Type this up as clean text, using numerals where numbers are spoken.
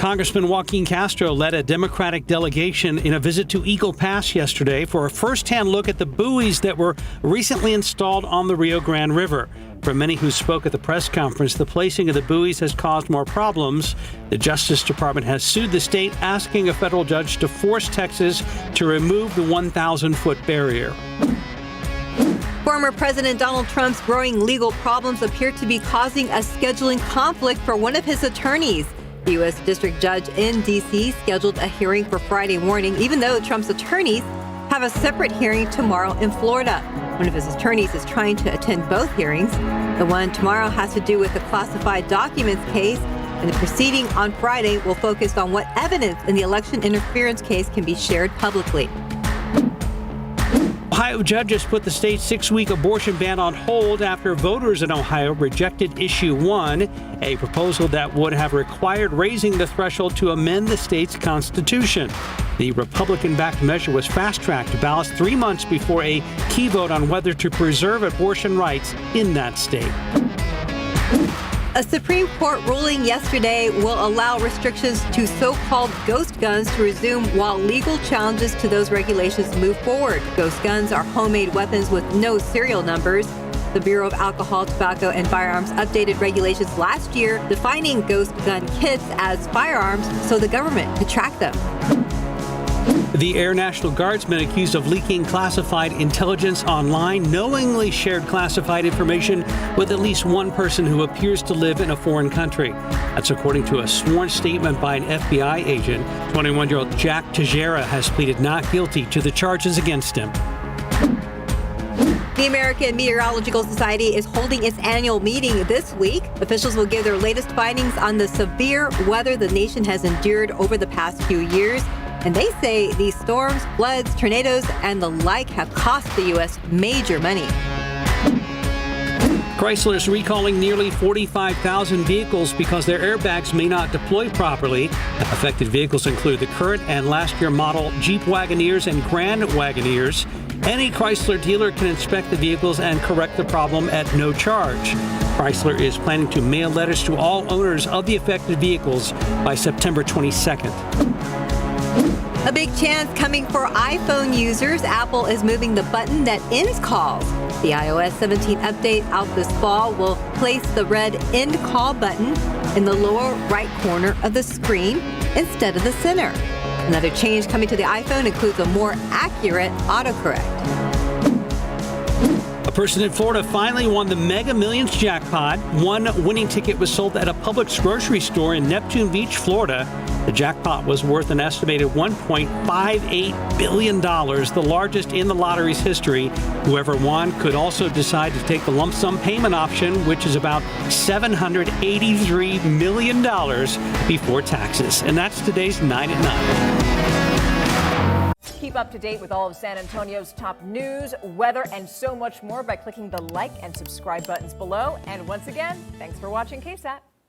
Congressman Joaquin Castro led a Democratic delegation in a visit to Eagle Pass yesterday for a first-hand look at the buoys that were recently installed on the Rio Grande River. For many who spoke at the press conference, the placing of the buoys has caused more problems. The Justice Department has sued the state, asking a federal judge to force Texas to remove the 1,000-foot barrier. Former President Donald Trump's growing legal problems appear to be causing a scheduling conflict for one of his attorneys. The U.S. District Judge in D.C. scheduled a hearing for Friday morning, even though Trump's attorneys have a separate hearing tomorrow in Florida. One of his attorneys is trying to attend both hearings. The one tomorrow has to do with the classified documents case, and the proceeding on Friday will focus on what evidence in the election interference case can be shared publicly. Ohio judges put the state's 6-week abortion ban on hold after voters in Ohio rejected Issue 1, a proposal that would have required raising the threshold to amend the state's constitution. The Republican-backed measure was fast-tracked to ballots 3 months before a key vote on whether to preserve abortion rights in that state. A Supreme Court ruling yesterday will allow restrictions to so-called ghost guns to resume while legal challenges to those regulations move forward. Ghost guns are homemade weapons with no serial numbers. The Bureau of Alcohol, Tobacco, and Firearms updated regulations last year, defining ghost gun kits as firearms so the government could track them. The Air National Guardsman accused of leaking classified intelligence online knowingly shared classified information with at least one person who appears to live in a foreign country. That's according to a sworn statement by an FBI agent. 21-year-old Jack Tejera has pleaded not guilty to the charges against him. The American Meteorological Society is holding its annual meeting this week. Officials will give their latest findings on the severe weather the nation has endured over the past few years. And they say these storms, floods, tornadoes, and the like have cost the U.S. major money. Chrysler is recalling nearly 45,000 vehicles because their airbags may not deploy properly. Affected vehicles include the current and last year model Jeep Wagoneers and Grand Wagoneers. Any Chrysler dealer can inspect the vehicles and correct the problem at no charge. Chrysler is planning to mail letters to all owners of the affected vehicles by September 22nd. A big chance coming for iPhone users. Apple is moving the button that ends calls. The iOS 17 update out this fall will place the red end call button in the lower right corner of the screen instead of the center. Another change coming to the iPhone includes a more accurate autocorrect. A person in Florida finally won the Mega Millions jackpot. One winning ticket was sold at a Publix grocery store in Neptune Beach, Florida. The jackpot was worth an estimated $1.58 billion, the largest in the lottery's history. Whoever won could also decide to take the lump sum payment option, which is about $783 million before taxes. And that's today's 9 at 9. Keep up to date with all of San Antonio's top news, weather, and so much more by clicking the like and subscribe buttons below. And once again, thanks for watching KSAT.